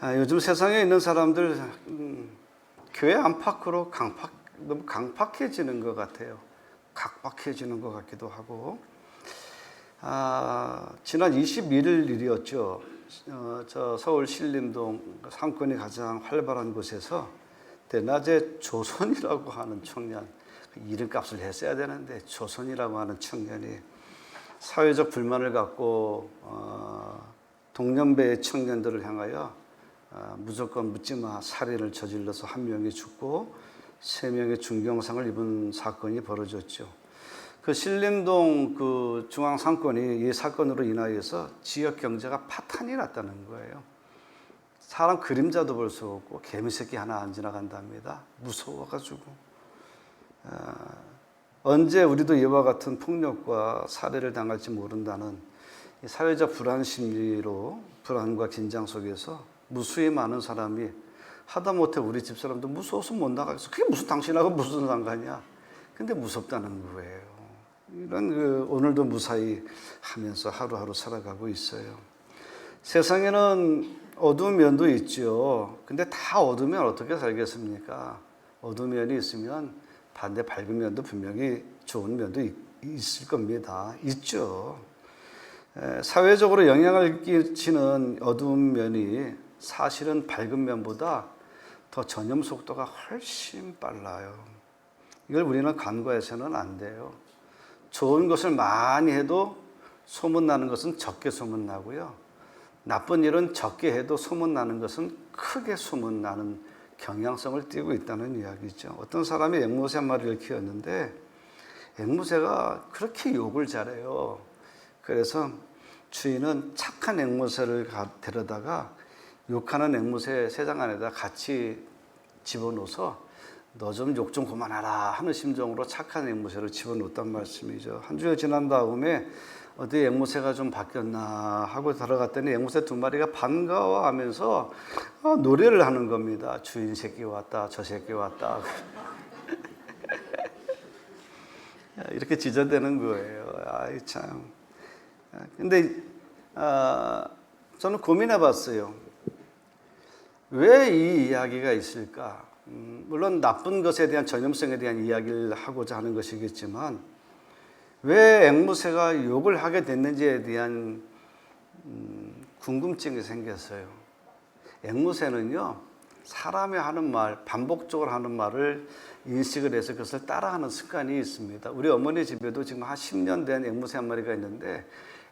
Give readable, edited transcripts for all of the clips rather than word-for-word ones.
요즘 세상에 있는 사람들 교회 안팎으로 너무 강팍해지는 것 같아요. 각박해지는 것 같기도 하고. 지난 21일 일이었죠. 저 서울 신림동 상권이 가장 활발한 곳에서 대낮에 조선이라고 하는 청년, 이름값을 했어야 되는데 조선이라고 하는 청년이 사회적 불만을 갖고 동년배의 청년들을 향하여 무조건 묻지마 살인을 저질러서 한 명이 죽고 3명의 중경상을 입은 사건이 벌어졌죠. 그 신림동 그 중앙 상권이 이 사건으로 인하여서 지역 경제가 파탄이 났다는 거예요. 사람 그림자도 볼 수 없고 개미새끼 하나 안 지나간답니다. 무서워가지고. 언제 우리도 이와 같은 폭력과 살해를 당할지 모른다는 사회적 불안 심리로 불안과 긴장 속에서 무수히 많은 사람이 하다못해 우리 집사람도 무서워서 못 나가겠어. 그게 무슨 당신하고 무슨 상관이야. 근데 무섭다는 거예요. 이런 오늘도 무사히 하면서 하루하루 살아가고 있어요. 세상에는 어두운 면도 있죠. 근데 다 어두우면 어떻게 살겠습니까? 어두운 면이 있으면 반대 밝은 면도 분명히 좋은 면도 있을 겁니다. 있죠. 사회적으로 영향을 끼치는 어두운 면이 사실은 밝은 면보다 더 전염 속도가 훨씬 빨라요. 이걸 우리는 간과해서는 안 돼요. 좋은 것을 많이 해도 소문나는 것은 적게 소문나고요. 나쁜 일은 적게 해도 소문나는 것은 크게 소문나는 경향성을 띠고 있다는 이야기죠. 어떤 사람이 앵무새 한 마리를 키웠는데 앵무새가 그렇게 욕을 잘해요. 그래서 주인은 착한 앵무새를 데려다가 욕하는 앵무새 새장 안에다 같이 집어넣어서 너 좀 욕 좀 그만하라 하는 심정으로 착한 앵무새를 집어넣었단 말씀이죠. 한 주일 지난 다음에 어디 앵무새가 좀 바뀌었나 하고 들어갔더니 앵무새 2마리가 반가워하면서 노래를 하는 겁니다. 주인 새끼 왔다, 저 새끼 왔다. 이렇게 지저대는 거예요. 아이 참. 근데 저는 고민해 봤어요. 왜 이 이야기가 있을까? 물론 나쁜 것에 대한 전염성에 대한 이야기를 하고자 하는 것이겠지만 왜 앵무새가 욕을 하게 됐는지에 대한 궁금증이 생겼어요. 앵무새는요, 사람이 하는 말, 반복적으로 하는 말을 인식을 해서 그것을 따라하는 습관이 있습니다. 우리 어머니 집에도 지금 한 10년 된 앵무새 한 마리가 있는데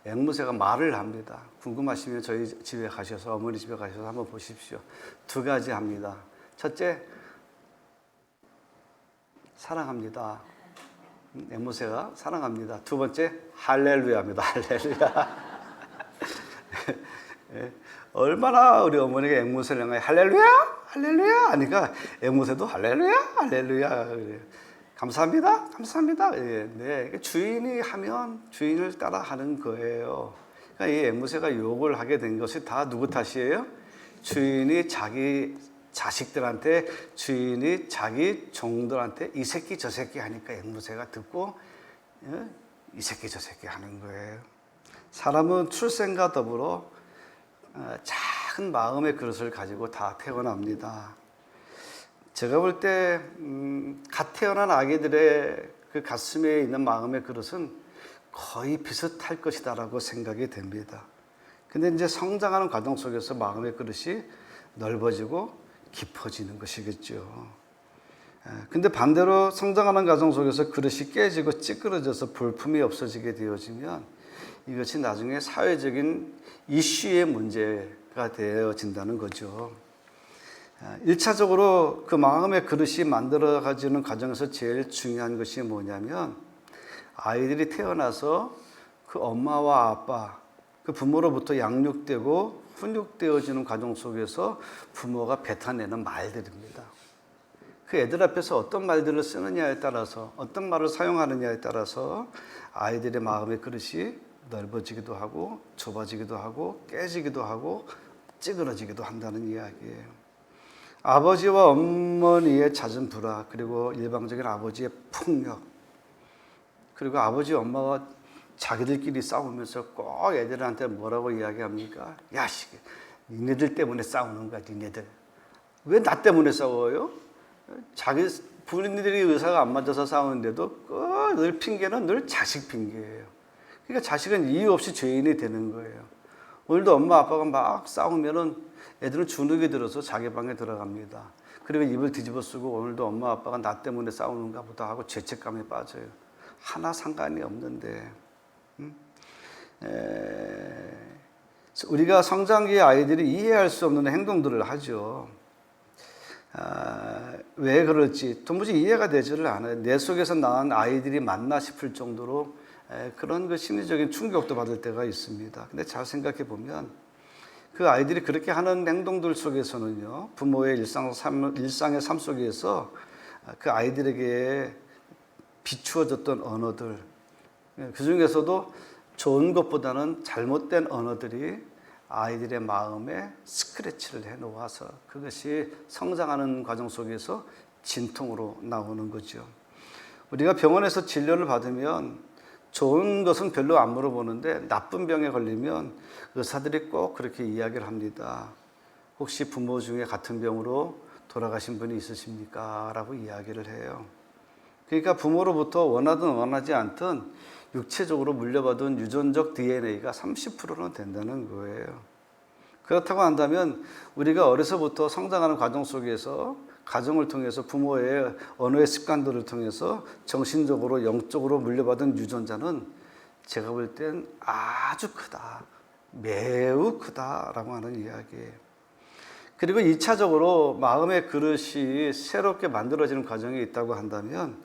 앵무새가 말을 합니다. 궁금하시면 저희 집에 가셔서, 어머니 집에 가셔서 한번 보십시오. 2가지 합니다. 첫째, 사랑합니다. 앵무새가 사랑합니다. 2번째, 할렐루야입니다. 할렐루야. 얼마나 우리 어머니가 앵무새를 향하여 할렐루야, 할렐루야 하니까 앵무새도 할렐루야, 할렐루야. 감사합니다, 감사합니다. 네, 주인이 하면 주인을 따라 하는 거예요. 그러니까 이 앵무새가 욕을 하게 된 것이 다 누구 탓이에요? 주인이 자기 자식들한테, 주인이 자기 종들한테 이 새끼 저 새끼 하니까 앵무새가 듣고 이 새끼 저 새끼 하는 거예요. 사람은 출생과 더불어 작은 마음의 그릇을 가지고 다 태어납니다. 제가 볼 때 갓 태어난 아기들의 그 가슴에 있는 마음의 그릇은 거의 비슷할 것이다라고 생각이 됩니다. 근데 이제 성장하는 과정 속에서 마음의 그릇이 넓어지고 깊어지는 것이겠죠. 근데 반대로 성장하는 과정 속에서 그릇이 깨지고 찌그러져서 볼품이 없어지게 되어지면 이것이 나중에 사회적인 이슈의 문제가 되어진다는 거죠. 1차적으로 그 마음의 그릇이 만들어가지는 과정에서 제일 중요한 것이 뭐냐면 아이들이 태어나서 그 엄마와 아빠, 그 부모로부터 양육되고 훈육되어지는 과정 속에서 부모가 뱉어내는 말들입니다. 그 애들 앞에서 어떤 말들을 쓰느냐에 따라서, 어떤 말을 사용하느냐에 따라서 아이들의 마음의 그릇이 넓어지기도 하고 좁아지기도 하고 깨지기도 하고 찌그러지기도 한다는 이야기예요. 아버지와 어머니의 잦은 불화, 그리고 일방적인 아버지의 폭력, 그리고 아버지 엄마가 자기들끼리 싸우면서 꼭 애들한테 뭐라고 이야기합니까? 야, 니네들 때문에 싸우는 거야, 니네들. 왜 나 때문에 싸워요? 자기 부모님들이 의사가 안 맞아서 싸우는데도 늘 핑계는 늘 자식 핑계예요. 그러니까 자식은 이유 없이 죄인이 되는 거예요. 오늘도 엄마 아빠가 막 싸우면은 애들은 주눅이 들어서 자기 방에 들어갑니다. 그리고 입을 뒤집어 쓰고 오늘도 엄마 아빠가 나 때문에 싸우는가 보다 하고 죄책감에 빠져요. 하나 상관이 없는데. 우리가 성장기의 아이들이 이해할 수 없는 행동들을 하죠. 왜 그럴지 도무지 이해가 되지를 않아요. 내 속에서 낳은 아이들이 맞나 싶을 정도로 그런 그 심리적인 충격도 받을 때가 있습니다. 근데 잘 생각해 보면 그 아이들이 그렇게 하는 행동들 속에서는요, 부모의 일상의 삶 속에서 그 아이들에게 비추어졌던 언어들, 그 중에서도 좋은 것보다는 잘못된 언어들이 아이들의 마음에 스크래치를 해 놓아서 그것이 성장하는 과정 속에서 진통으로 나오는 거죠. 우리가 병원에서 진료를 받으면 좋은 것은 별로 안 물어보는데 나쁜 병에 걸리면 의사들이 꼭 그렇게 이야기를 합니다. 혹시 부모 중에 같은 병으로 돌아가신 분이 있으십니까? 라고 이야기를 해요. 그러니까 부모로부터 원하든 원하지 않든 육체적으로 물려받은 유전적 DNA가 30%는 된다는 거예요. 그렇다고 한다면 우리가 어려서부터 성장하는 과정 속에서 가정을 통해서 부모의 언어의 습관들을 통해서 정신적으로 영적으로 물려받은 유전자는 제가 볼 땐 아주 크다, 매우 크다라고 하는 이야기예요. 그리고 2차적으로 마음의 그릇이 새롭게 만들어지는 과정이 있다고 한다면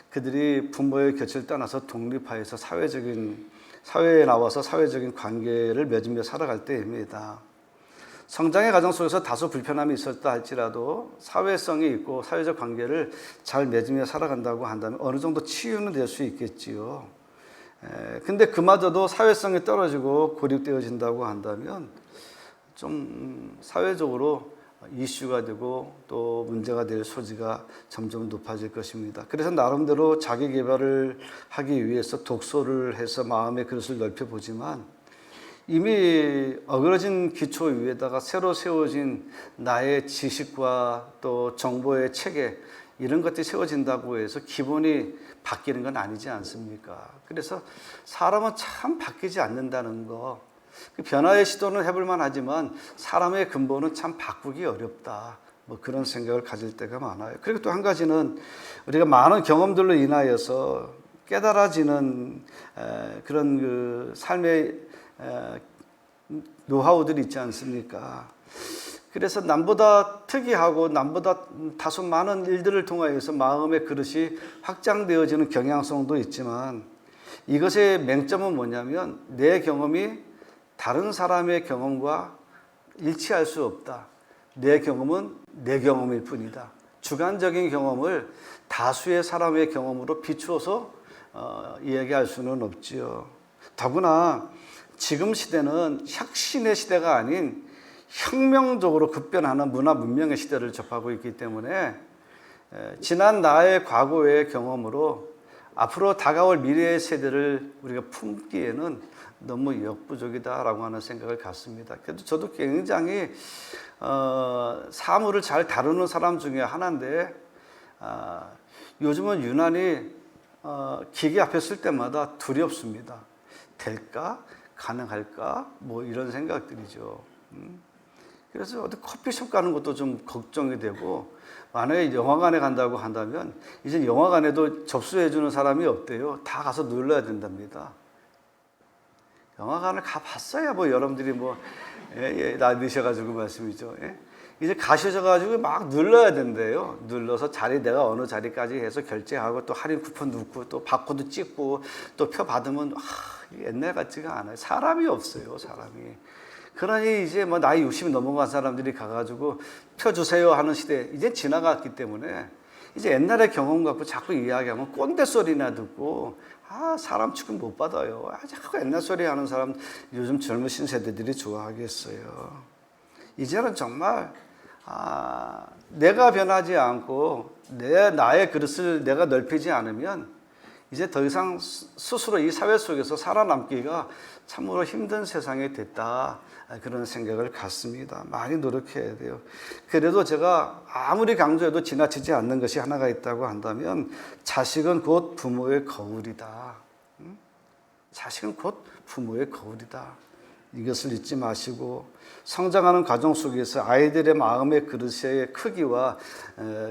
그들이 부모의 곁을 떠나서 독립하여서 사회에 나와서 사회적인 관계를 맺으며 살아갈 때입니다. 성장의 과정 속에서 다소 불편함이 있었다 할지라도 사회성이 있고 사회적 관계를 잘 맺으며 살아간다고 한다면 어느 정도 치유는 될 수 있겠지요. 근데 그마저도 사회성이 떨어지고 고립되어진다고 한다면 좀 사회적으로 이슈가 되고 또 문제가 될 소지가 점점 높아질 것입니다. 그래서 나름대로 자기 개발을 하기 위해서 독서를 해서 마음의 그릇을 넓혀보지만 이미 어그러진 기초 위에다가 새로 세워진 나의 지식과 또 정보의 체계 이런 것들이 세워진다고 해서 기본이 바뀌는 건 아니지 않습니까? 그래서 사람은 참 바뀌지 않는다는 거, 변화의 시도는 해볼 만하지만 사람의 근본은 참 바꾸기 어렵다. 뭐 그런 생각을 가질 때가 많아요. 그리고 또 한 가지는 우리가 많은 경험들로 인하여서 깨달아지는 그런 그 삶의 노하우들이 있지 않습니까? 그래서 남보다 특이하고 남보다 다소 많은 일들을 통하여서 마음의 그릇이 확장되어지는 경향성도 있지만 이것의 맹점은 뭐냐면 내 경험이 다른 사람의 경험과 일치할 수 없다. 내 경험은 내 경험일 뿐이다. 주관적인 경험을 다수의 사람의 경험으로 비추어서 이야기할 수는 없지요. 더구나 지금 시대는 혁신의 시대가 아닌 혁명적으로 급변하는 문화 문명의 시대를 접하고 있기 때문에 지난 나의 과거의 경험으로 앞으로 다가올 미래의 세대를 우리가 품기에는 너무 역부족이다라고 하는 생각을 갖습니다. 그래도 저도 굉장히 사물을 잘 다루는 사람 중에 하나인데 요즘은 유난히 기계 앞에 쓸 때마다 두렵습니다. 될까? 가능할까? 뭐 이런 생각들이죠. 그래서 어디 커피숍 가는 것도 좀 걱정이 되고 만약에 영화관에 간다고 한다면 이제 영화관에도 접수해 주는 사람이 없대요. 다 가서 눌러야 된답니다. 영화관을 가봤어야 뭐 여러분들이 뭐 나이 드셔가지고 말씀이죠. 이제 가셔가지고 막 눌러야 된대요. 눌러서 내가 어느 자리까지 해서 결제하고 또 할인 쿠폰 넣고 또 바코드 찍고 또 표 받으면 옛날 같지가 않아요. 사람이 없어요, 사람이. 그러니 이제 뭐 나이 60이 넘어간 사람들이 가가지고 표 주세요 하는 시대 이제 지나갔기 때문에 이제 옛날의 경험 갖고 자꾸 이야기하면 꼰대 소리나 듣고 사람 취급 못 받아요. 자꾸 옛날 소리 하는 사람 요즘 젊으신 세대들이 좋아하겠어요. 이제는 정말 내가 변하지 않고 나의 그릇을 내가 넓히지 않으면 이제 더 이상 스스로 이 사회 속에서 살아남기가 참으로 힘든 세상이 됐다. 그런 생각을 갖습니다. 많이 노력해야 돼요. 그래도 제가 아무리 강조해도 지나치지 않는 것이 하나가 있다고 한다면 자식은 곧 부모의 거울이다. 자식은 곧 부모의 거울이다. 이것을 잊지 마시고 성장하는 과정 속에서 아이들의 마음의 그릇의 크기와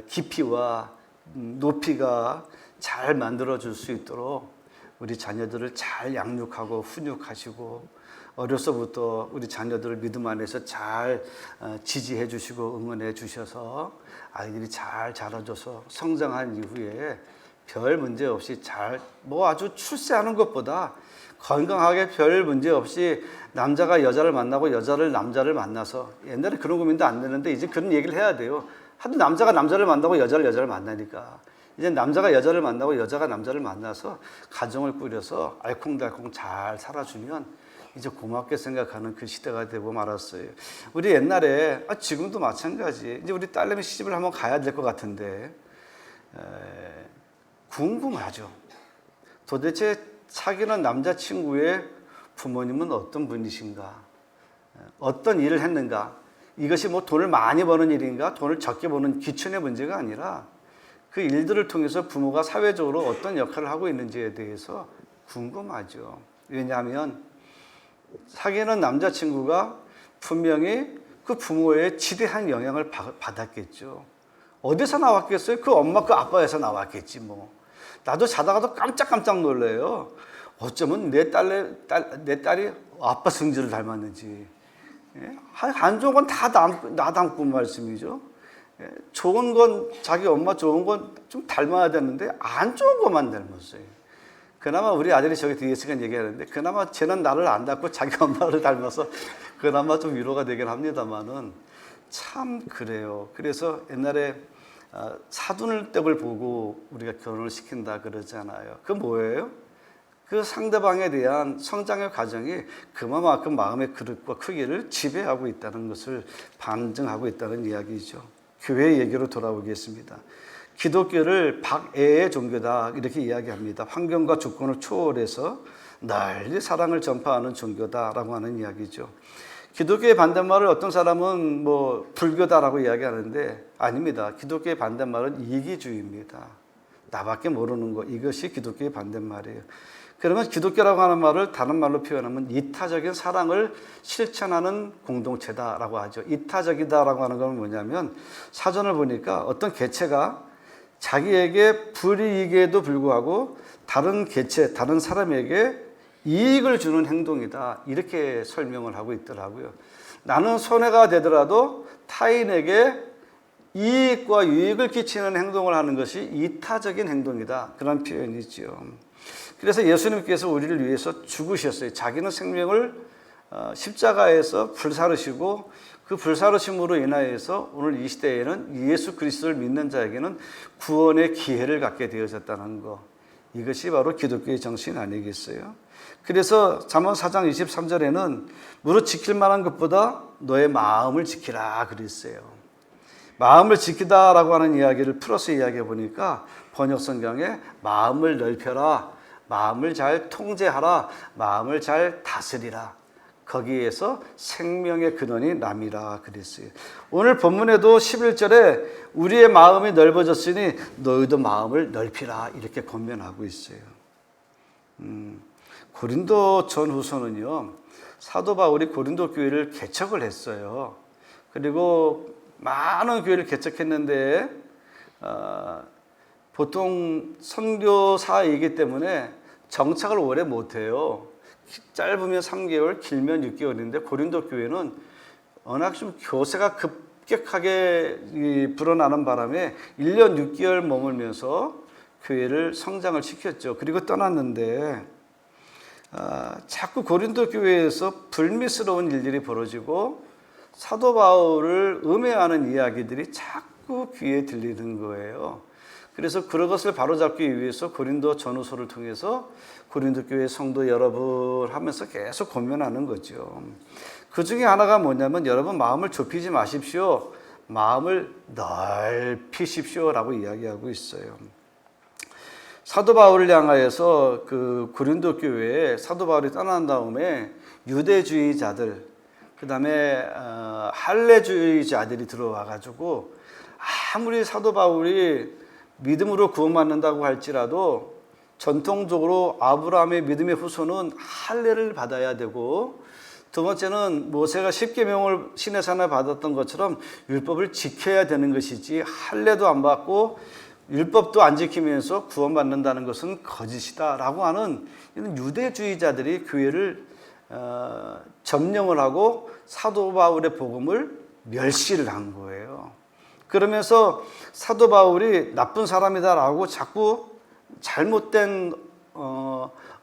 깊이와 높이가 잘 만들어줄 수 있도록 우리 자녀들을 잘 양육하고 훈육하시고 어려서부터 우리 자녀들을 믿음 안에서 잘 지지해 주시고 응원해 주셔서 아이들이 잘 자라줘서 성장한 이후에 별 문제 없이 아주 출세하는 것보다 건강하게 별 문제 없이 남자가 여자를 만나고 여자를 남자를 만나서 옛날에 그런 고민도 안 되는데 이제 그런 얘기를 해야 돼요. 하도 남자가 남자를 만나고 여자를 만나니까 이제 남자가 여자를 만나고 여자가 남자를 만나서 가정을 꾸려서 알콩달콩 잘 살아주면 이제 고맙게 생각하는 그 시대가 되고 말았어요. 우리 옛날에 지금도 마찬가지. 이제 우리 딸내미 시집을 한번 가야 될 것 같은데 궁금하죠. 도대체 사귀는 남자친구의 부모님은 어떤 분이신가? 어떤 일을 했는가? 이것이 뭐 돈을 많이 버는 일인가? 돈을 적게 버는 기춘의 문제가 아니라 그 일들을 통해서 부모가 사회적으로 어떤 역할을 하고 있는지에 대해서 궁금하죠. 왜냐하면 사귀는 남자친구가 분명히 그 부모의 지대한 영향을 받았겠죠. 어디서 나왔겠어요? 그 엄마, 그 아빠에서 나왔겠지 뭐. 나도 자다가도 깜짝깜짝 놀래요. 어쩌면 내 딸이 아빠 성질을 닮았는지. 안 좋은 건 다 나 닮고 말씀이죠. 좋은 건 자기 엄마 좋은 건 좀 닮아야 되는데 안 좋은 것만 닮았어요. 그나마 우리 아들이 저기 뒤에 있으니까 얘기하는데 그나마 쟤는 나를 안 닮고 자기 엄마를 닮아서 그나마 좀 위로가 되긴 합니다만은 참 그래요. 그래서 옛날에 사돈을 떡을 보고 우리가 결혼을 시킨다 그러잖아요. 그 뭐예요? 그 상대방에 대한 성장의 과정이 그만큼 마음의 그릇과 크기를 지배하고 있다는 것을 반증하고 있다는 이야기죠. 교회 얘기로 돌아오겠습니다. 기독교를 박애의 종교다 이렇게 이야기합니다. 환경과 주권을 초월해서 널리 사랑을 전파하는 종교다라고 하는 이야기죠. 기독교의 반대말을 어떤 사람은 뭐 불교다라고 이야기하는데 아닙니다. 기독교의 반대말은 이기주의입니다. 나밖에 모르는 것, 이것이 기독교의 반대말이에요. 그러면 기독교라고 하는 말을 다른 말로 표현하면 이타적인 사랑을 실천하는 공동체다라고 하죠. 이타적이다라고 하는 건 뭐냐면 사전을 보니까 어떤 개체가 자기에게 불이익에도 불구하고 다른 개체, 다른 사람에게 이익을 주는 행동이다. 이렇게 설명을 하고 있더라고요. 나는 손해가 되더라도 타인에게 이익과 유익을 끼치는 행동을 하는 것이 이타적인 행동이다. 그런 표현이죠. 그래서 예수님께서 우리를 위해서 죽으셨어요. 자기는 생명을 십자가에서 불사르시고 그 불사르심으로 인하여서 오늘 이 시대에는 예수 그리스도를 믿는 자에게는 구원의 기회를 갖게 되어졌다는 것. 이것이 바로 기독교의 정신 아니겠어요? 그래서 잠언 4장 23절에는 무릇 지킬 만한 것보다 너의 마음을 지키라 그랬어요. 마음을 지키다라고 하는 이야기를 풀어서 이야기해 보니까 번역 성경에 마음을 넓혀라, 마음을 잘 통제하라, 마음을 잘 다스리라. 거기에서 생명의 근원이 남이라 그랬어요. 오늘 본문에도 11절에 우리의 마음이 넓어졌으니 너희도 마음을 넓히라 이렇게 권면하고 있어요. 고린도 전후서는요, 사도 바울이 고린도 교회를 개척을 했어요. 그리고 많은 교회를 개척했는데 보통 선교사이기 때문에 정착을 오래 못해요. 짧으면 3개월, 길면 6개월인데 고린도 교회는 워낙 좀 교세가 급격하게 불어나는 바람에 1년 6개월 머물면서 교회를 성장을 시켰죠. 그리고 떠났는데 자꾸 고린도 교회에서 불미스러운 일들이 벌어지고 사도 바울을 음해하는 이야기들이 자꾸 귀에 들리는 거예요. 그래서 그것을 바로잡기 위해서 고린도 전후서를 통해서 고린도 교회 성도 여러분 하면서 계속 권면하는 거죠. 그 중에 하나가 뭐냐면 여러분 마음을 좁히지 마십시오. 마음을 넓히십시오라고 이야기하고 있어요. 사도 바울을 향하여서 그 고린도 교회에 사도 바울이 떠난 다음에 유대주의자들, 그 다음에 할례주의자들이 들어와 가지고 아무리 사도 바울이 믿음으로 구원받는다고 할지라도 전통적으로 아브라함의 믿음의 후손은 할례를 받아야 되고, 두 번째는 모세가 십계명을 시내산에 받았던 것처럼 율법을 지켜야 되는 것이지, 할례도 안 받고 율법도 안 지키면서 구원받는다는 것은 거짓이다라고 하는 이런 유대주의자들이 교회를 점령을 하고 사도 바울의 복음을 멸시를 한 거예요. 그러면서 사도 바울이 나쁜 사람이다라고 자꾸 잘못된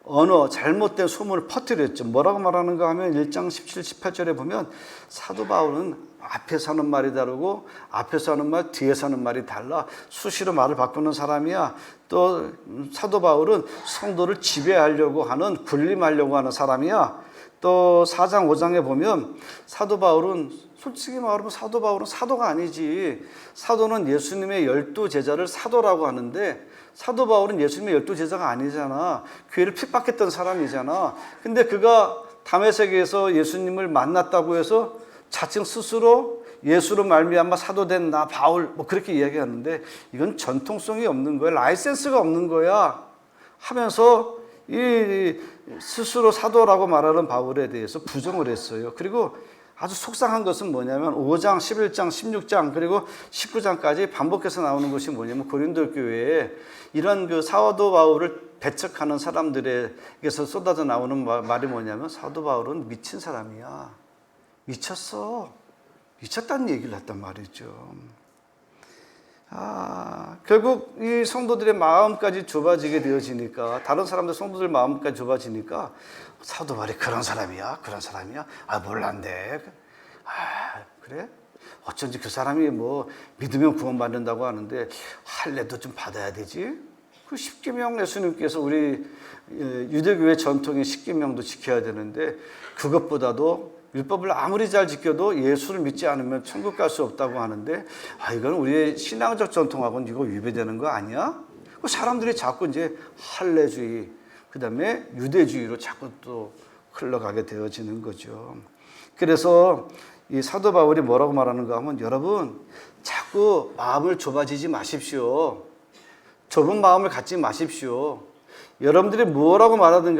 언어, 잘못된 소문을 퍼뜨렸죠. 뭐라고 말하는가 하면 1장 17, 18절에 보면 사도 바울은 앞에서 하는 말이 다르고 앞에서 하는 말, 뒤에서 하는 말이 달라. 수시로 말을 바꾸는 사람이야. 또 사도 바울은 성도를 지배하려고 하는, 군림하려고 하는 사람이야. 또 4장, 5장에 보면 사도 바울은, 솔직히 말하면 사도 바울은 사도가 아니지. 사도는 예수님의 12제자를 사도라고 하는데 사도 바울은 예수님의 12제자가 아니잖아. 교회를 핍박했던 사람이잖아. 근데 그가 다메섹에서 예수님을 만났다고 해서 자칭 스스로 예수로 말미암아 사도된 나 바울 뭐 그렇게 이야기하는데 이건 전통성이 없는 거야. 라이센스가 없는 거야 하면서 이 스스로 사도라고 말하는 바울에 대해서 부정을 했어요. 그리고 아주 속상한 것은 뭐냐면 5장, 11장, 16장 그리고 19장까지 반복해서 나오는 것이 뭐냐면 고린도 교회에 이런 그 사도 바울을 배척하는 사람들에게서 쏟아져 나오는 말이 뭐냐면 사도 바울은 미친 사람이야. 미쳤어. 미쳤다는 얘기를 했단 말이죠. 결국 이 성도들의 마음까지 좁아지게 되어지니까, 다른 사람들 성도들 마음까지 좁아지니까 사도 바울이 그런 사람이야, 그런 사람이야. 몰란데. 그래? 어쩐지 그 사람이 뭐 믿으면 구원받는다고 하는데 할례도 좀 받아야 되지. 그 십계명 예수님께서 우리 유대교회 전통의 십계명도 지켜야 되는데 그것보다도 율법을 아무리 잘 지켜도 예수를 믿지 않으면 천국 갈 수 없다고 하는데 이건 우리의 신앙적 전통하고는 이거 위배되는 거 아니야? 사람들이 자꾸 이제 할례주의, 그 다음에 유대주의로 자꾸 또 흘러가게 되어지는 거죠. 그래서 이 사도 바울이 뭐라고 말하는가 하면 여러분 자꾸 마음을 좁아지지 마십시오. 좁은 마음을 갖지 마십시오. 여러분들이 뭐라고 말하든지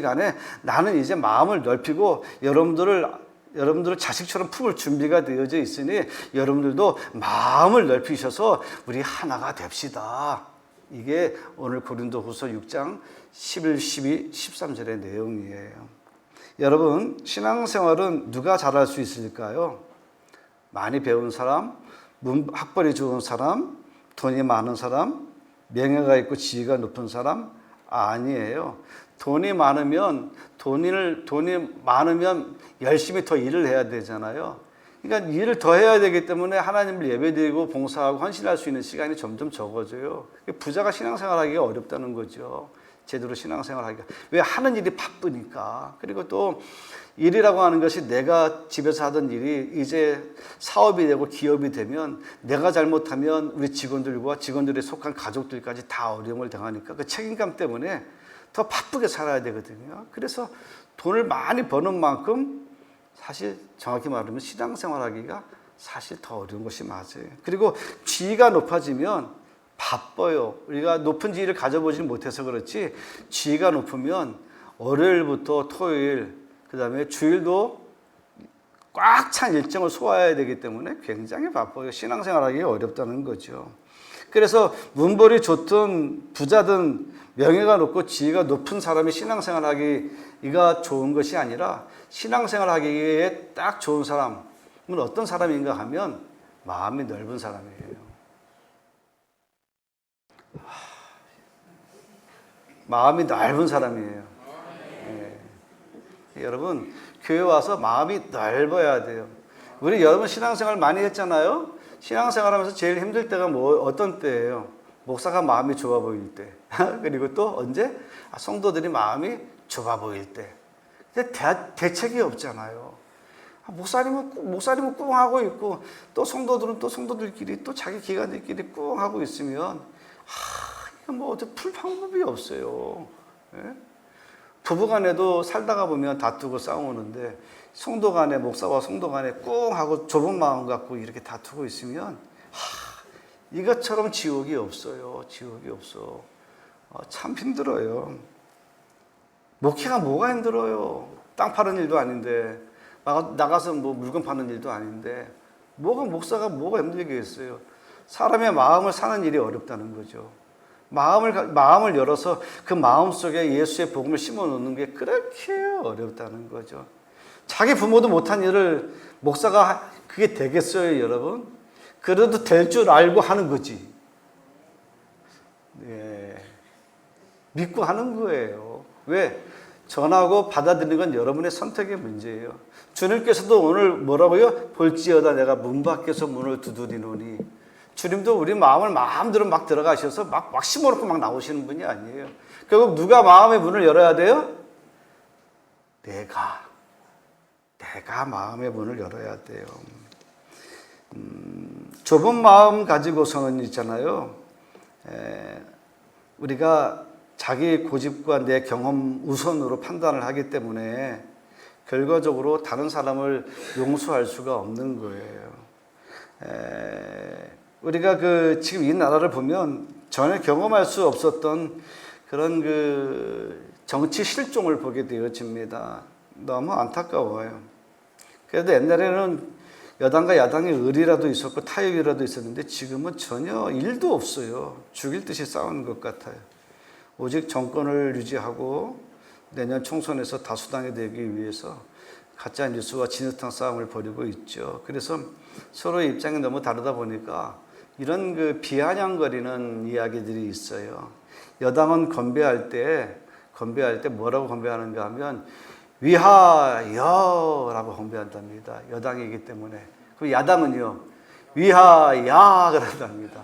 간에 나는 이제 마음을 넓히고 여러분들을 자식처럼 품을 준비가 되어져 있으니 여러분들도 마음을 넓히셔서 우리 하나가 됩시다. 이게 오늘 고린도후서 6장 11, 12, 13절의 내용이에요. 여러분, 신앙생활은 누가 잘할 수 있을까요? 많이 배운 사람, 학벌이 좋은 사람, 돈이 많은 사람, 명예가 있고 지위가 높은 사람? 아니에요. 돈이 많으면 열심히 더 일을 해야 되잖아요. 그러니까 일을 더 해야 되기 때문에 하나님을 예배드리고 봉사하고 헌신할 수 있는 시간이 점점 적어져요. 부자가 신앙생활하기가 어렵다는 거죠. 제대로 신앙생활하기가. 왜? 하는 일이 바쁘니까. 그리고 또 일이라고 하는 것이 내가 집에서 하던 일이 이제 사업이 되고 기업이 되면 내가 잘못하면 우리 직원들과 직원들에 속한 가족들까지 다 어려움을 당하니까 그 책임감 때문에 더 바쁘게 살아야 되거든요. 그래서 돈을 많이 버는 만큼 사실 정확히 말하면 신앙생활하기가 사실 더 어려운 것이 맞아요. 그리고 지위가 높아지면 바빠요. 우리가 높은 지위를 가져보지 못해서 그렇지 지위가 높으면 월요일부터 토요일 그 다음에 주일도 꽉 찬 일정을 소화해야 되기 때문에 굉장히 바빠요. 신앙생활하기 어렵다는 거죠. 그래서 문벌이 좋든 부자든 명예가 높고 지위가 높은 사람이 신앙생활하기가 좋은 것이 아니라 신앙생활하기에 딱 좋은 사람은 어떤 사람인가 하면 마음이 넓은 사람이에요. 마음이 넓은 사람이에요. 네. 여러분 교회 와서 마음이 넓어야 돼요. 우리 여러분 신앙생활 많이 했잖아요. 신앙생활하면서 제일 힘들 때가 어떤 때예요? 목사가 마음이 좁아 보일 때. 그리고 또 언제? 성도들이 마음이 좁아 보일 때. 근데 대책이 없잖아요. 목사님은 꿍 하고 있고 또 성도들은 또 성도들끼리 또 자기 기관들끼리 꿍 하고 있으면 뭐 어떻게 풀 방법이 없어요. 예? 부부간에도 살다가 보면 다투고 싸우는데 성도 간에 목사와 성도 간에 꿍 하고 좁은 마음 갖고 이렇게 다투고 있으면 이것처럼 지옥이 없어요. 지옥이 없어. 참 힘들어요. 목회가 뭐가 힘들어요? 땅 파는 일도 아닌데 나가서 뭐 물건 파는 일도 아닌데 목사가 뭐가 힘들겠어요? 사람의 마음을 사는 일이 어렵다는 거죠. 마음을 열어서 그 마음 속에 예수의 복음을 심어 놓는 게 그렇게 어렵다는 거죠. 자기 부모도 못한 일을 목사가 그게 되겠어요, 여러분? 그래도 될 줄 알고 하는 거지. 네. 믿고 하는 거예요. 왜? 전하고 받아들이는 건 여러분의 선택의 문제예요. 주님께서도 오늘 뭐라고요? 볼지어다 내가 문 밖에서 문을 두드리노니. 주님도 우리 마음을 마음대로 막 들어가셔서 막 심어놓고 막 나오시는 분이 아니에요. 결국 누가 마음의 문을 열어야 돼요? 내가 마음의 문을 열어야 돼요. 좁은 마음 가지고서는 있잖아요. 우리가 자기 고집과 내 경험 우선으로 판단을 하기 때문에 결과적으로 다른 사람을 용서할 수가 없는 거예요. 우리가 지금 이 나라를 보면 전혀 경험할 수 없었던 그런 정치 실종을 보게 되어집니다. 너무 안타까워요. 그래도 옛날에는 여당과 야당의 의리라도 있었고 타협이라도 있었는데 지금은 전혀 일도 없어요. 죽일 듯이 싸우는 것 같아요. 오직 정권을 유지하고 내년 총선에서 다수당이 되기 위해서 가짜 뉴스와 진흙탕 싸움을 벌이고 있죠. 그래서 서로의 입장이 너무 다르다 보니까 이런 비아냥거리는 이야기들이 있어요. 여당은 건배할 때 뭐라고 건배하는가 하면 위하여라고 건배한답니다. 여당이기 때문에. 그리고 야당은요 위하야 그런답니다.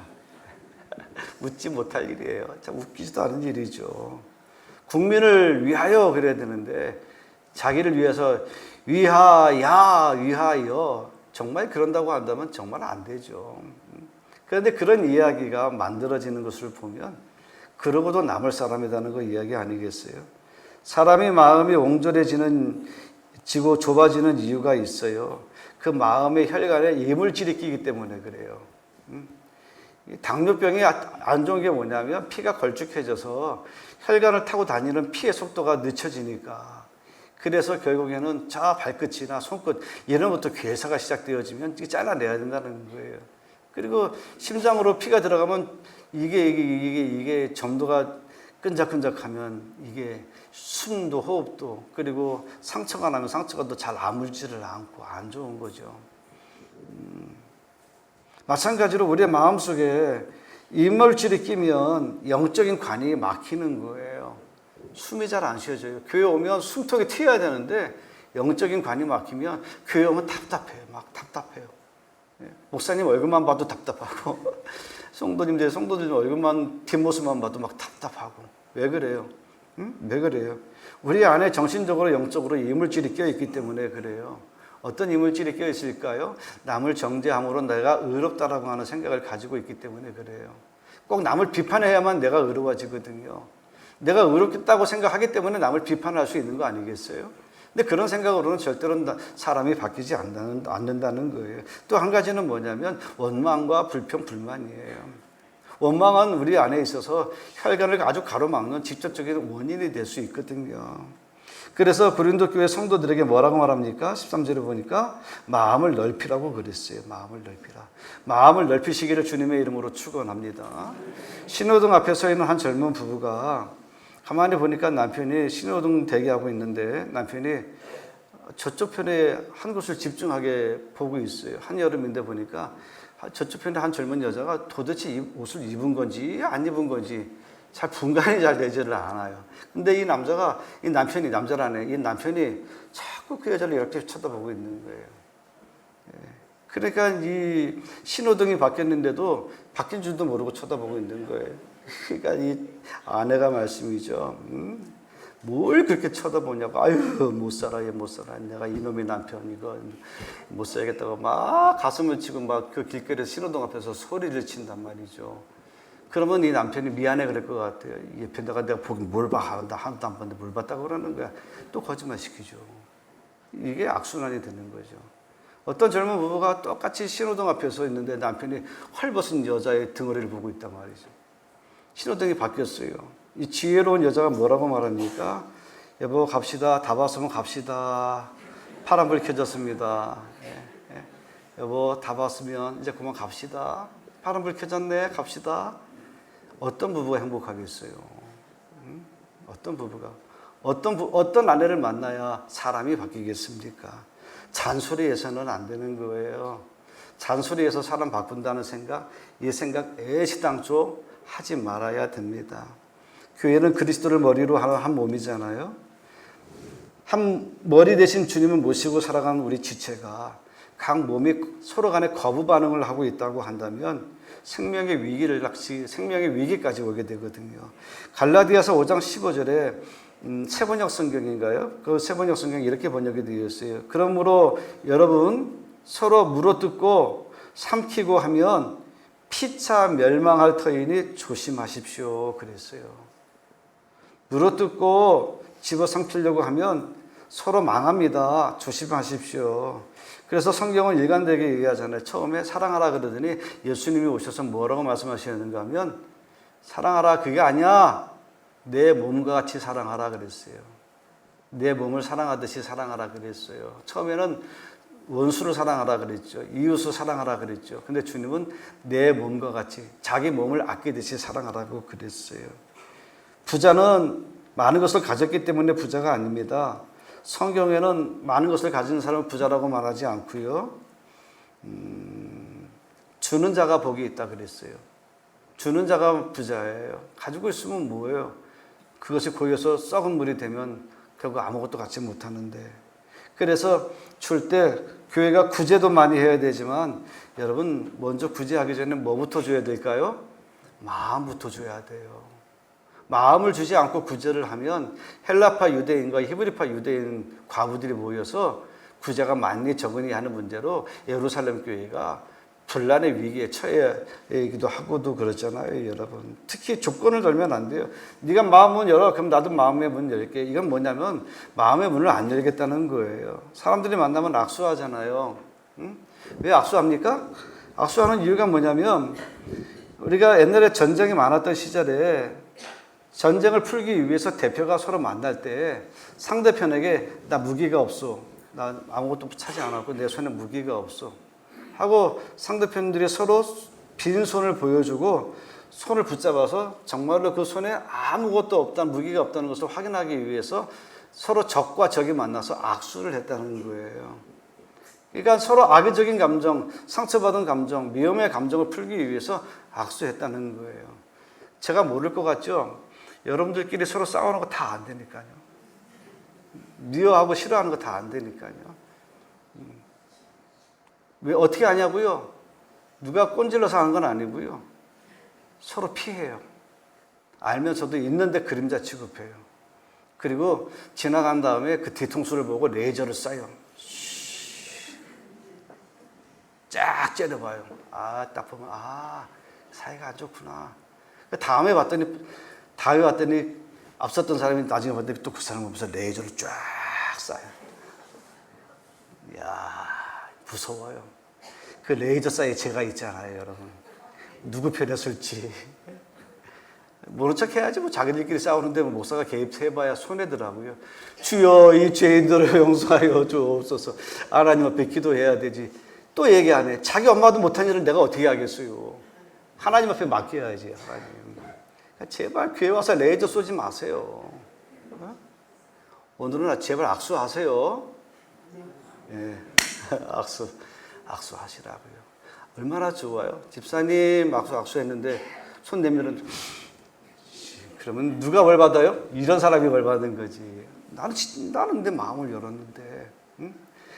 웃지 못할 일이에요. 참 웃기지도 않은 일이죠. 국민을 위하여 그래야 되는데 자기를 위해서 위하여 정말 그런다고 한다면 정말 안 되죠. 그런데 그런 이야기가 만들어지는 것을 보면 그러고도 남을 사람이라는 거 이야기 아니겠어요? 사람이 마음이 옹졸해지고 좁아지는 이유가 있어요. 그 마음의 혈관에 이물질이 끼기 때문에 그래요. 당뇨병이 안 좋은 게 뭐냐면 피가 걸쭉해져서 혈관을 타고 다니는 피의 속도가 늦춰지니까 그래서 결국에는 저 발끝이나 손끝 이런부터 괴사가 시작되어지면 잘라내야 된다는 거예요. 그리고 심장으로 피가 들어가면 이게 점도가 끈적끈적하면 이게 숨도 호흡도 그리고 상처가 나면 상처가 또 잘 아물지를 않고 안 좋은 거죠. 마찬가지로 우리의 마음속에 이물질이 끼면 영적인 관이 막히는 거예요. 숨이 잘 안 쉬어져요. 교회 오면 숨통이 튀어야 되는데 영적인 관이 막히면 교회 오면 답답해요. 막 답답해요. 목사님 얼굴만 봐도 답답하고 성도님 얼굴만 뒷모습만 봐도 막 답답하고 왜 그래요? 왜 그래요? 우리 안에 정신적으로 영적으로 이물질이 껴있기 때문에 그래요. 어떤 이물질이 껴있을까요? 남을 정죄함으로 내가 의롭다라고 하는 생각을 가지고 있기 때문에 그래요. 꼭 남을 비판해야만 내가 의로워지거든요. 내가 의롭겠다고 생각하기 때문에 남을 비판할 수 있는 거 아니겠어요? 근데 그런 생각으로는 절대로 사람이 바뀌지 않는다는 거예요. 또 한 가지는 뭐냐면 원망과 불평, 불만이에요. 원망은 우리 안에 있어서 혈관을 아주 가로막는 직접적인 원인이 될 수 있거든요. 그래서 고린도 교회 성도들에게 뭐라고 말합니까? 13절에 보니까 마음을 넓히라고 그랬어요. 마음을 넓히라. 마음을 넓히시기를 주님의 이름으로 축원합니다. 신호등 앞에 서 있는 한 젊은 부부가 가만히 보니까 남편이 신호등 대기하고 있는데 남편이 저쪽 편에 한 곳을 집중하게 보고 있어요. 한여름인데 보니까 저쪽 편에 한 젊은 여자가 도대체 이 옷을 입은 건지 안 입은 건지 잘 분간이 잘 되지를 않아요. 근데 이 남편이 자꾸 그 여자를 이렇게 쳐다보고 있는 거예요. 그러니까 이 신호등이 바뀌었는데도 바뀐 줄도 모르고 쳐다보고 있는 거예요. 그러니까 이 아내가 말씀이죠. 뭘 그렇게 쳐다보냐고. 아유 못 살아. 내가 이놈의 남편 이거 못 살겠다고 막 가슴을 치고 막 그 길거리 신호등 앞에서 소리를 친단 말이죠. 그러면 이 남편이 미안해 그럴 것 같아요. 옆에 내가 보긴 뭘 봐. 나 하나도 안 봤는데 뭘 봤다고 그러는 거야. 또 거짓말 시키죠. 이게 악순환이 되는 거죠. 어떤 젊은 부부가 똑같이 신호등 앞에 서 있는데 남편이 헐벗은 여자의 등허리를 보고 있단 말이죠. 신호등이 바뀌었어요. 이 지혜로운 여자가 뭐라고 말합니까? 여보 갑시다. 다 봤으면 갑시다. 파란불 켜졌습니다. 여보 다 봤으면 이제 그만 갑시다. 파란불 켜졌네. 갑시다. 어떤 부부가 행복하겠어요? 어떤 부부가? 어떤 아내를 만나야 사람이 바뀌겠습니까? 잔소리해서는 안 되는 거예요. 잔소리해서 사람 바꾼다는 생각, 이 생각 애시당초 하지 말아야 됩니다. 교회는 그리스도를 머리로 하는 한 몸이잖아요. 한 머리 대신 주님을 모시고 살아가는 우리 지체가 각 몸이 서로 간에 거부 반응을 하고 있다고 한다면 생명의 위기까지 오게 되거든요. 갈라디아서 5장 15절에 세번역 성경인가요? 그 세번역 성경이 이렇게 번역이 되어 있어요. 그러므로 여러분 서로 물어뜯고 삼키고 하면 피차 멸망할 터이니 조심하십시오. 그랬어요. 물어뜯고 집어삼키려고 하면 서로 망합니다. 조심하십시오. 그래서 성경은 일관되게 얘기하잖아요. 처음에 사랑하라 그러더니 예수님이 오셔서 뭐라고 말씀하시는가 하면 사랑하라 그게 아니야. 내 몸과 같이 사랑하라 그랬어요. 내 몸을 사랑하듯이 사랑하라 그랬어요. 처음에는 원수를 사랑하라 그랬죠. 이웃을 사랑하라 그랬죠. 근데 주님은 내 몸과 같이 자기 몸을 아끼듯이 사랑하라고 그랬어요. 부자는 많은 것을 가졌기 때문에 부자가 아닙니다. 성경에는 많은 것을 가진 사람을 부자라고 말하지 않고요. 주는 자가 복이 있다 그랬어요. 주는 자가 부자예요. 가지고 있으면 뭐예요? 그것이 고여서 썩은 물이 되면 결국 아무것도 갖지 못하는데. 그래서 줄 때 교회가 구제도 많이 해야 되지만 여러분 먼저 구제하기 전에 뭐부터 줘야 될까요? 마음부터 줘야 돼요. 마음을 주지 않고 구제를 하면 헬라파 유대인과 히브리파 유대인 과부들이 모여서 구제가 많이 적으니 하는 문제로 예루살렘 교회가 분란의 위기에 처해기도 하고도 그렇잖아요, 여러분. 특히 조건을 걸면 안 돼요. 네가 마음문 열어, 그럼 나도 마음의 문 열게. 이건 뭐냐면 마음의 문을 안 열겠다는 거예요. 사람들이 만나면 악수하잖아요. 응? 왜 악수합니까? 악수하는 이유가 뭐냐면 우리가 옛날에 전쟁이 많았던 시절에 전쟁을 풀기 위해서 대표가 서로 만날 때 상대편에게 나 무기가 없어. 나 아무것도 차지 않았고 내 손에 무기가 없어. 하고 상대편들이 서로 빈손을 보여주고 손을 붙잡아서 정말로 그 손에 아무것도 없다는 무기가 없다는 것을 확인하기 위해서 서로 적과 적이 만나서 악수를 했다는 거예요. 그러니까 서로 악의적인 감정, 상처받은 감정, 미움의 감정을 풀기 위해서 악수했다는 거예요. 제가 모를 것 같죠? 여러분들끼리 서로 싸우는 거 다 안 되니까요. 미워하고 싫어하는 거 다 안 되니까요. 왜 어떻게 하냐고요? 누가 꼰질러서 하는 건 아니고요. 서로 피해요. 알면서도 있는데 그림자 취급해요. 그리고 지나간 다음에 그 뒤통수를 보고 레이저를 쏴요. 쫙 째려봐요. 딱 보면 사이가 안 좋구나. 다음에 왔더니 앞섰던 사람이 나중에 봤더니 또 그 사람 보면서 레이저를 쫙 쏴요. 이야, 무서워요. 그 레이저 사이에 제가 있잖아요, 여러분. 누구 편에 설지. 모른 척 해야지, 자기들끼리 싸우는데 목사가 개입해봐야 손해더라고요. 주여, 이 죄인들을 용서하여 주옵소서. 하나님 앞에 기도해야 되지. 또 얘기 안 해. 자기 엄마도 못한 일을 내가 어떻게 하겠어요. 하나님 앞에 맡겨야지, 하나님. 제발 교회 와서 레이저 쏘지 마세요. 오늘은 제발 악수하세요. 예, 악수하시라고요. 얼마나 좋아요. 집사님 악수했는데 손 내밀은 그러면 누가 벌 받아요? 이런 사람이 벌 받는 거지. 나는 내 마음을 열었는데. 응?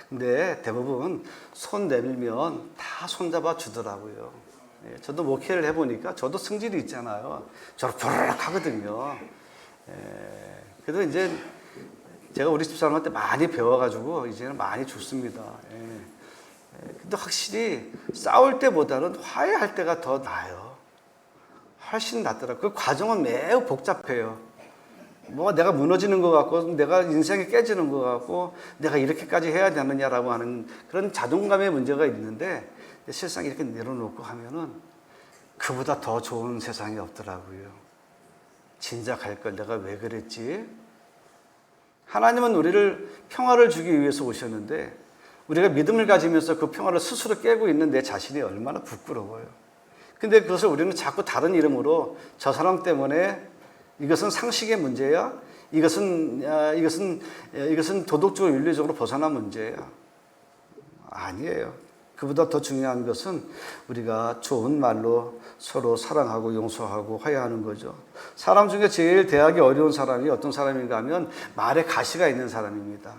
근데 대부분 손 내밀면 다 손잡아 주더라고요. 예, 저도 목회를 해보니까 저도 성질이 있잖아요. 저를 부르륵 하거든요. 그래도 이제 제가 우리 집사람한테 많이 배워가지고 이제는 많이 좋습니다. 근데 확실히 싸울 때보다는 화해할 때가 더 나아요. 훨씬 낫더라고요. 그 과정은 매우 복잡해요. 뭐 내가 무너지는 것 같고 내가 인생이 깨지는 것 같고 내가 이렇게까지 해야 되느냐라고 하는 그런 자존감의 문제가 있는데 실상 이렇게 내려놓고 하면은 그보다 더 좋은 세상이 없더라고요. 진작 할 걸 내가 왜 그랬지? 하나님은 우리를 평화를 주기 위해서 오셨는데 우리가 믿음을 가지면서 그 평화를 스스로 깨고 있는 내 자신이 얼마나 부끄러워요. 근데 그것을 우리는 자꾸 다른 이름으로 저 사람 때문에 이것은 상식의 문제야? 이것은 도덕적으로 윤리적으로 벗어난 문제야? 아니에요. 그보다 더 중요한 것은 우리가 좋은 말로 서로 사랑하고 용서하고 화해하는 거죠. 사람 중에 제일 대하기 어려운 사람이 어떤 사람인가 하면 말에 가시가 있는 사람입니다.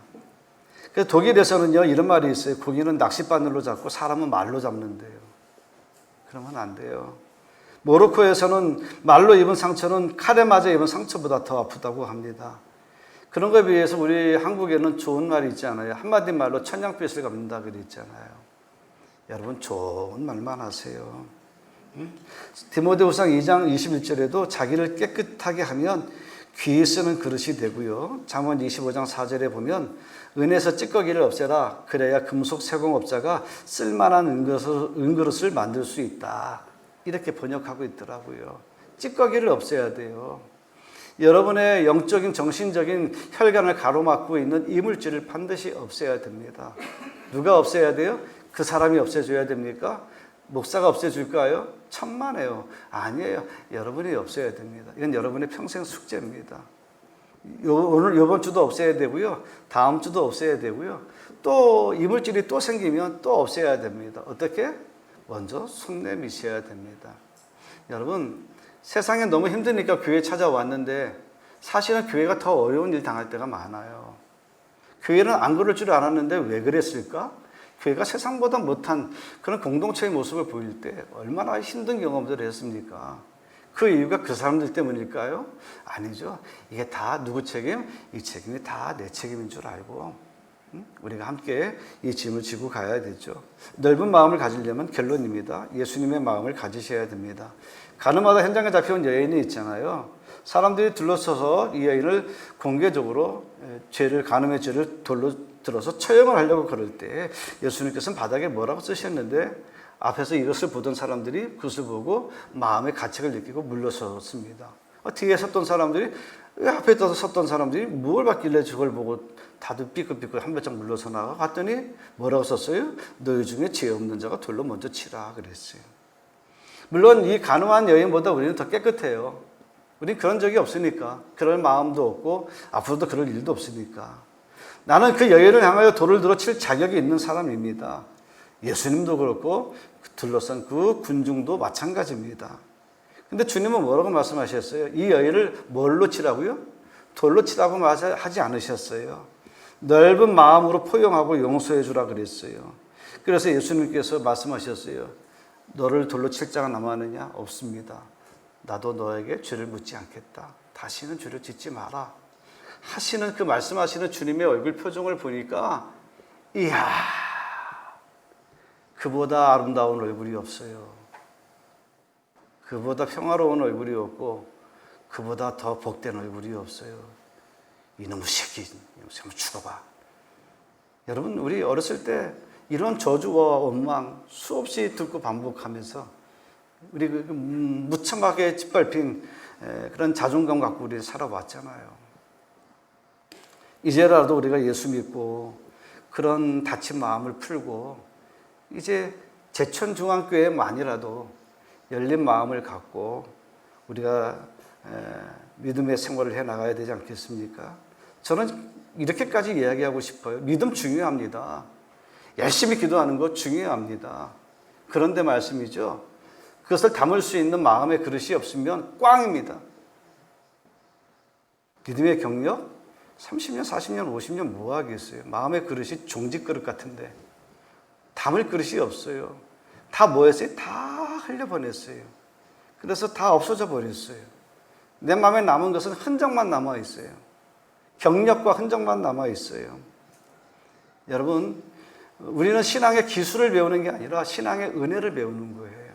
그래서 독일에서는요 이런 말이 있어요. 고기는 낚싯바늘로 잡고 사람은 말로 잡는데요. 그러면 안 돼요. 모로코에서는 말로 입은 상처는 칼에 맞아 입은 상처보다 더 아프다고 합니다. 그런 거에 비해서 우리 한국에는 좋은 말이 있잖아요. 한마디 말로 천냥빚을 갚는다 그랬잖아요. 여러분 좋은 말만 하세요. 디모데후서 2장 21절에도 자기를 깨끗하게 하면 귀 쓰는 그릇이 되고요. 잠언 25장 4절에 보면 은에서 찌꺼기를 없애라. 그래야 금속 세공업자가 쓸만한 은그릇을 만들 수 있다. 이렇게 번역하고 있더라고요. 찌꺼기를 없애야 돼요. 여러분의 영적인 정신적인 혈관을 가로막고 있는 이물질을 반드시 없애야 됩니다. 누가 없애야 돼요? 그 사람이 없애줘야 됩니까? 목사가 없애줄까요? 천만에요. 아니에요. 여러분이 없애야 됩니다. 이건 여러분의 평생 숙제입니다. 오늘 이번 주도 없애야 되고요. 다음 주도 없애야 되고요. 또 이물질이 또 생기면 또 없애야 됩니다. 어떻게? 먼저 손 내미셔야 됩니다. 여러분 세상에 너무 힘드니까 교회 찾아왔는데 사실은 교회가 더 어려운 일 당할 때가 많아요. 교회는 안 그럴 줄 알았는데 왜 그랬을까? 교회가 세상보다 못한 그런 공동체의 모습을 보일 때 얼마나 힘든 경험들을 했습니까? 그 이유가 그 사람들 때문일까요? 아니죠. 이게 다 누구 책임? 이 책임이 다 내 책임인 줄 알고 우리가 함께 이 짐을 지고 가야 되죠. 넓은 마음을 가지려면 결론입니다. 예수님의 마음을 가지셔야 됩니다. 가늠하다 현장에 잡혀온 여인이 있잖아요. 사람들이 둘러서서 이 여인을 공개적으로 가늠의 죄를 돌로 들어서 처형을 하려고 그럴 때 예수님께서는 바닥에 뭐라고 쓰셨는데 앞에서 이것을 보던 사람들이 그것을 보고 마음의 가책을 느끼고 물러섰습니다. 뒤에 섰던 사람들이 앞에 섰던 사람들이 뭘 받길래 저걸 보고 다들 삐끗삐끗 한 발짝 물러서 나가 봤더니 뭐라고 썼어요? 너희 중에 죄 없는 자가 돌로 먼저 치라 그랬어요. 물론 이 가늠한 여인보다 우리는 더 깨끗해요. 우리는 그런 적이 없으니까. 그럴 마음도 없고 앞으로도 그럴 일도 없으니까. 나는 그 여인을 향하여 돌을 들어 칠 자격이 있는 사람입니다. 예수님도 그렇고 둘러싼 그 군중도 마찬가지입니다. 근데 주님은 뭐라고 말씀하셨어요? 이 여인을 뭘로 치라고요? 돌로 치라고 하지 않으셨어요. 넓은 마음으로 포용하고 용서해 주라 그랬어요. 그래서 예수님께서 말씀하셨어요. 너를 돌로 칠 자가 남았느냐? 없습니다. 나도 너에게 죄를 묻지 않겠다. 다시는 죄를 짓지 마라. 하시는 그 말씀하시는 주님의 얼굴 표정을 보니까 이야 그보다 아름다운 얼굴이 없어요. 그보다 평화로운 얼굴이 없고 그보다 더 복된 얼굴이 없어요. 이놈의 새끼, 한번 죽어봐. 여러분 우리 어렸을 때 이런 저주와 원망 수없이 듣고 반복하면서 우리 무참하게 짓밟힌 그런 자존감 갖고 우리 살아왔잖아요. 이제라도 우리가 예수 믿고 그런 다친 마음을 풀고 이제 제천중앙교회만이라도 열린 마음을 갖고 우리가 믿음의 생활을 해나가야 되지 않겠습니까? 저는 이렇게까지 이야기하고 싶어요. 믿음 중요합니다. 열심히 기도하는 거 중요합니다. 그런데 말씀이죠. 그것을 담을 수 있는 마음의 그릇이 없으면 꽝입니다. 믿음의 경력? 30년, 40년, 50년 뭐 하겠어요? 마음의 그릇이 종직 그릇 같은데 담을 그릇이 없어요. 다 뭐 했어요? 다 흘려보냈어요. 그래서 다 없어져 버렸어요. 내 마음에 남은 것은 흔적만 남아 있어요. 경력과 흔적만 남아 있어요. 여러분, 우리는 신앙의 기술을 배우는 게 아니라 신앙의 은혜를 배우는 거예요.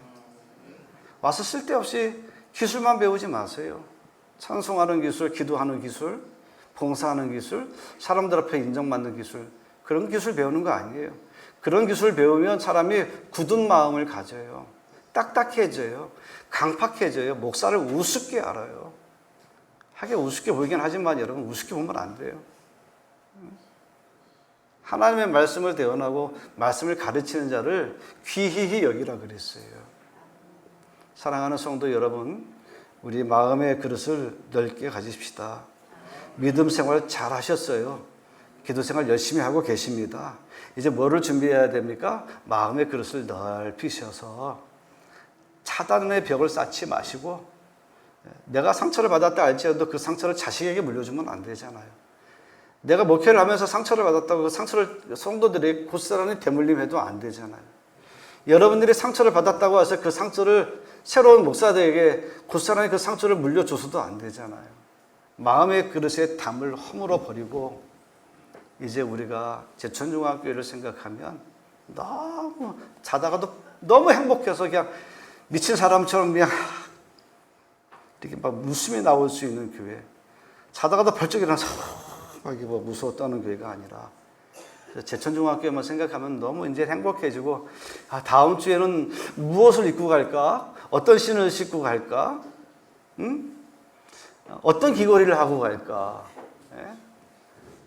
와서 쓸데없이 기술만 배우지 마세요. 찬송하는 기술, 기도하는 기술, 봉사하는 기술, 사람들 앞에 인정받는 기술, 그런 기술 배우는 거 아니에요. 그런 기술 배우면 사람이 굳은 마음을 가져요. 딱딱해져요. 강팍해져요. 목사를 우습게 알아요. 하긴 우습게 보이긴 하지만 여러분 우습게 보면 안 돼요. 하나님의 말씀을 대언하고 말씀을 가르치는 자를 귀히 여기라 그랬어요. 사랑하는 성도 여러분, 우리 마음의 그릇을 넓게 가지십시다. 믿음 생활 잘 하셨어요. 기도 생활 열심히 하고 계십니다. 이제 뭐를 준비해야 됩니까? 마음의 그릇을 넓히셔서 차단의 벽을 쌓지 마시고, 내가 상처를 받았다 알지라도 그 상처를 자식에게 물려주면 안 되잖아요. 내가 목회를 하면서 상처를 받았다고 그 상처를 성도들이 고스란히 대물림해도 안 되잖아요. 여러분들이 상처를 받았다고 해서 그 상처를 새로운 목사들에게 고스란히 그 상처를 물려줘서도 안 되잖아요. 마음의 그릇에 담을 허물어 버리고 이제 우리가 제천중학교를 생각하면 너무 자다가도 너무 행복해서 그냥 미친 사람처럼 그냥 이렇게 막 웃음이 나올 수 있는 교회, 자다가도 벌쩍 일어나서 막 이게 뭐 무서웠다는 교회가 아니라 제천중학교만 생각하면 너무 이제 행복해지고, 다음 주에는 무엇을 입고 갈까? 어떤 신을 신고 갈까? 어떤 귀걸이를 하고 갈까? 예?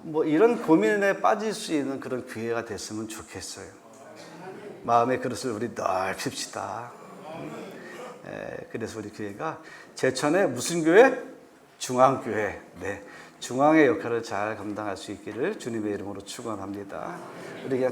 뭐 이런 고민에 빠질 수 있는 그런 기회가 됐으면 좋겠어요. 마음의 그릇을 우리 넓힙시다. 그래서 우리 교회가 제천의 무슨 교회? 중앙교회. 네, 중앙의 역할을 잘 감당할 수 있기를 주님의 이름으로 축원합니다. 우리